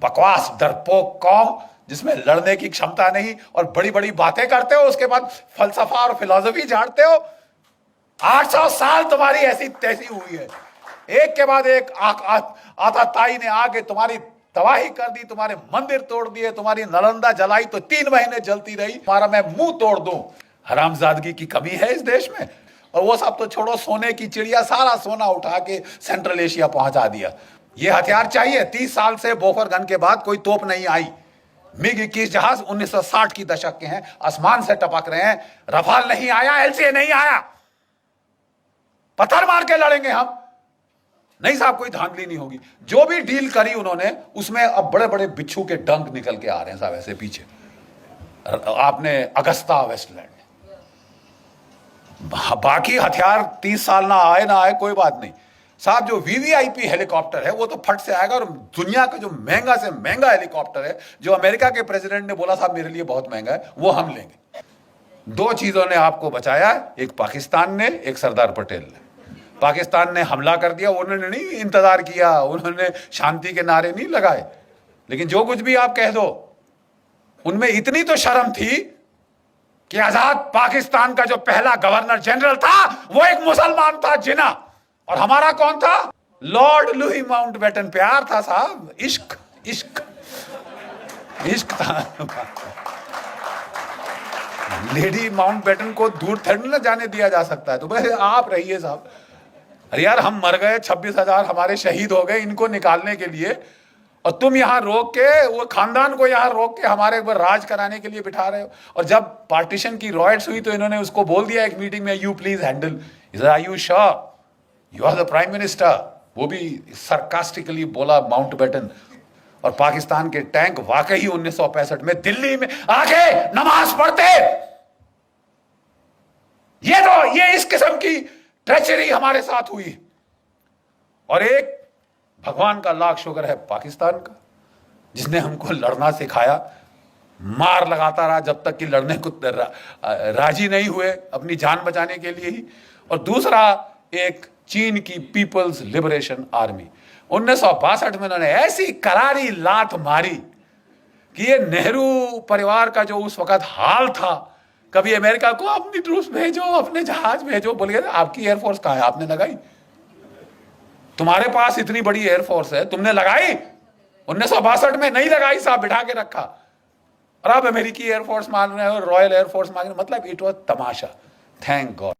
बकवास डरपोक कौम जिसमें लड़ने की क्षमता नहीं और बड़ी बड़ी बातें करते हो, उसके बाद फलसफा और फिलॉसफी झाड़ते हो। 800 साल तुम्हारी ऐसी तैसी हुई है, एक के बाद एक आताताई ने आके तुम्हारी तबाही कर दी, तुम्हारे मंदिर तोड़ दिए, तुम्हारी नालंदा जलाई तो 3 महीने जलती रही, तुम्हारा मैं मुंह तोड़ दूं। हरामजादगी की कमी है इस देश में। और वो सब तो छोड़ो, सोने की चिड़िया सारा सोना उठा के सेंट्रल एशिया पहुंचा दिया। ये हथियार चाहिए। 30 साल से बोफर गन के बाद कोई तोप नहीं आई। मिग 21 जहाज 1960 की दशक के हैं, आसमान से टपक रहे हैं। रफाल नहीं आया, एलसीए नहीं आया, पत्थर मार के लड़ेंगे हम। नहीं साहब, कोई धांधली नहीं होगी। जो भी डील करी उन्होंने, उसमें अब बड़े बड़े बिच्छू के डंक निकल के आ रहे हैं साहब ऐसे पीछे। आपने अगस्ता वेस्टलैंड, बाकी हथियार 30 साल ना आए कोई बात नहीं साहब। जो वीवीआईपी हेलीकॉप्टर है वो तो फट से आएगा। और दुनिया का जो महंगा से महंगा हेलीकॉप्टर है, जो अमेरिका के प्रेसिडेंट ने बोला साहब मेरे लिए बहुत महंगा है, वो हम लेंगे। 2 चीजों ने आपको बचाया, एक पाकिस्तान ने, एक सरदार पटेल ने। पाकिस्तान ने हमला कर दिया, उन्होंने नहीं इंतजार किया, उन्होंने शांति के नारे नहीं लगाए। लेकिन जो कुछ भी आप कह दो, उनमें इतनी तो शर्म थी कि आजाद पाकिस्तान का जो पहला गवर्नर जनरल था वो एक मुसलमान था, जिना। और हमारा कौन था? Lord Louis Mountbatten. प्यार था साहब, इश्क इश्क इश्क था। लेडी माउंटबेटन को दूर थोड़ी ना जाने दिया जा सकता है। तो बस आप रहिए साहब। अरे यार, हम मर गए, 26,000 हमारे शहीद हो गए इनको निकालने के लिए, और तुम यहां रोक के, वो खानदान को यहां रोक के हमारे ऊपर राज कराने के लिए बिठा रहे हो। और जब पार्टीशन की रॉयट्स हुई तो इन्होंने उसको बोल दिया एक मीटिंग में, you please handle. Are you sure you are the prime minister? वो भी सरकास्टिकली बोला माउंटबेटन। और पाकिस्तान के टैंक वाकई 1965 में दिल्ली में आके नमाज पढ़ते। ये इस किस्म की ट्रेचरी हमारे साथ हुई। और एक भगवान का लाख शुक्र है पाकिस्तान का, जिसने हमको लड़ना सिखाया। मार लगाता रहा जब तक कि लड़ने को राजी नहीं हुए, अपनी जान बचाने के लिए ही। और दूसरा, एक चीन की पीपल्स लिबरेशन आर्मी। 1962 में उन्होंने ऐसी करारी लात मारी कि ये नेहरू परिवार का जो उस वक्त हाल था, कभी अमेरिका को अपनी ट्रूप्स भेजो, अपने जहाज भेजो, बोलिए आपकी एयरफोर्स कहां है? आपने लगाई? तुम्हारे पास इतनी बड़ी एयरफोर्स है, तुमने लगाई? 1962 में नहीं लगाई साहब, बिठा के रखा। और अब अमेरिकी एयरफोर्स मान रहे हो, रॉयल एयरफोर्स मान रहे, मतलब it was Tamasha. Thank God.